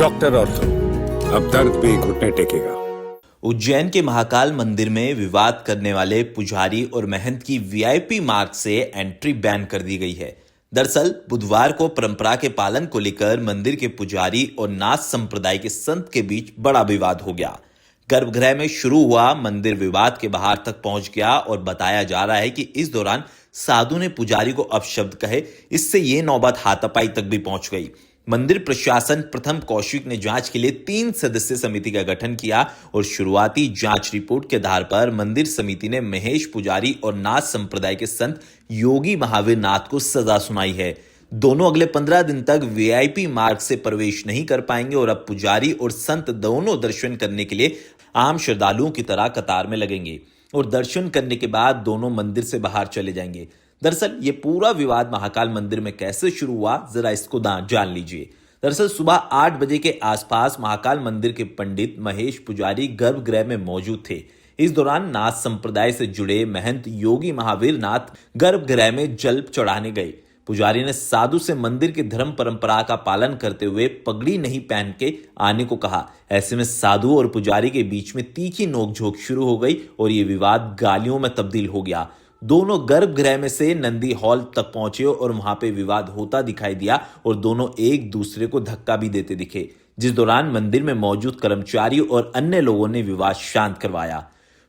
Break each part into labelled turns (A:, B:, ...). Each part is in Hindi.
A: डॉक्टर ऑर्थो, अब दर्द भी घुटने टेकेगा।
B: उज्जैन के महाकाल मंदिर में विवाद करने वाले पुजारी और महंत की वीआईपी मार्ग से एंट्री बैन कर दी गई है। दरअसल बुधवार को परंपरा के पालन को लेकर मंदिर के पुजारी और नाथ संप्रदाय के संत के बीच बड़ा विवाद हो गया। गर्भगृह में शुरू हुआ मंदिर विवाद के बाहर तक पहुंच गया और बताया जा रहा है कि इस दौरान साधु ने पुजारी को अपशब्द कहे। इससे ये नौबत हाथापाई तक भी पहुंच गई। मंदिर प्रशासन प्रथम कौशिक ने जांच के लिए 3 सदस्यीय समिति का गठन किया और शुरुआती जांच रिपोर्ट के आधार पर मंदिर समिति ने महेश पुजारी और नाथ संप्रदाय के संत योगी महावीर नाथ को सजा सुनाई है। दोनों अगले 15 दिन तक वीआईपी मार्ग से प्रवेश नहीं कर पाएंगे और अब पुजारी और संत दोनों दर्शन करने के लिए आम श्रद्धालुओं की तरह कतार में लगेंगे और दर्शन करने के बाद दोनों मंदिर से बाहर चले जाएंगे। दरअसल ये पूरा विवाद महाकाल मंदिर में कैसे शुरू हुआ, जरा इसको जान लीजिए। दरअसल सुबह 8 बजे के आसपास महाकाल मंदिर के पंडित महेश पुजारी गर्भगृह में मौजूद थे। इस दौरान नाथ संप्रदाय से जुड़े महंत योगी महावीर नाथ गर्भगृह में जल चढ़ाने गए। पुजारी ने साधु से मंदिर की धर्म परंपरा का पालन करते हुए पगड़ी नहीं पहन के आने को कहा। ऐसे में साधु और पुजारी के बीच में तीखी नोकझोंक शुरू हो गई और ये विवाद गालियों में तब्दील हो गया। दोनों गर्भगृह में से नंदी हॉल तक पहुंचे और वहां पे विवाद होता दिखाई दिया और दोनों एक दूसरे को धक्का भी देते दिखे, जिस दौरान मंदिर में मौजूद कर्मचारी और अन्य लोगों ने विवाद शांत करवाया।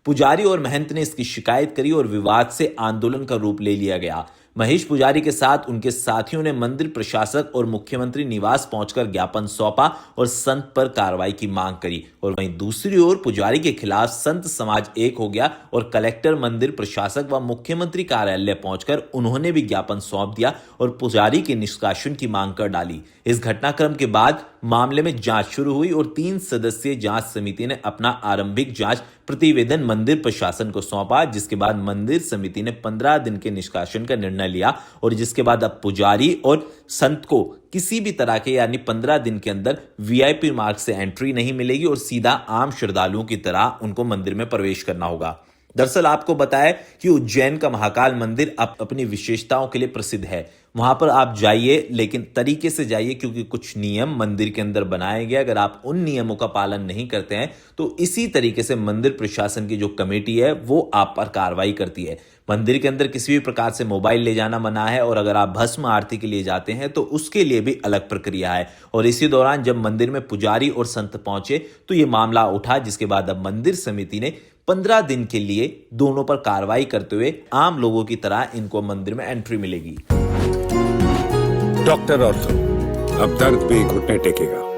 B: पुजारी और महंत ने इसकी शिकायत करी और विवाद से आंदोलन का रूप ले लिया गया। महेश पुजारी के साथ उनके साथियों ने मंदिर प्रशासक और मुख्यमंत्री निवास पहुंचकर ज्ञापन सौंपा और संत पर कार्रवाई की मांग करी। और वहीं दूसरी ओर पुजारी के खिलाफ संत समाज एक हो गया और कलेक्टर, मंदिर प्रशासक व मुख्यमंत्री कार्यालय पहुंचकर उन्होंने भी ज्ञापन सौंप दिया और पुजारी के निष्कासन की मांग कर डाली। इस घटनाक्रम के बाद मामले में जांच शुरू हुई और 3 सदस्यीय जांच समिति ने अपना आरंभिक जांच प्रतिवेदन मंदिर प्रशासन को सौंपा, जिसके बाद मंदिर समिति ने 15 दिन के निष्कासन का निर्णय लिया और जिसके बाद अब पुजारी और संत को किसी भी तरह के यानी 15 दिन के अंदर वीआईपी मार्ग से एंट्री नहीं मिलेगी और सीधा आम श्रद्धालुओं की तरह उनको मंदिर में प्रवेश करना होगा। दरअसल आपको बताया कि उज्जैन का महाकाल मंदिर अपनी विशेषताओं के लिए प्रसिद्ध है। वहां पर आप जाइए, लेकिन तरीके से जाइए, क्योंकि कुछ नियम मंदिर के अंदर बनाए गए। अगर आप उन नियमों का पालन नहीं करते हैं तो इसी तरीके से मंदिर प्रशासन की जो कमेटी है वो आप पर कार्रवाई करती है। मंदिर के अंदर किसी भी प्रकार से मोबाइल ले जाना मना है और अगर आप भस्म आरती के लिए जाते हैं तो उसके लिए भी अलग प्रक्रिया है। और इसी दौरान जब मंदिर में पुजारी और संत पहुंचे तो ये मामला उठा, जिसके बाद अब मंदिर समिति ने 15 दिन के लिए दोनों पर कार्रवाई करते हुए आम लोगों की तरह इनको मंदिर में एंट्री मिलेगी।
A: डॉक्टर ऑर्थो, अब दर्द भी घुटने टेकेगा।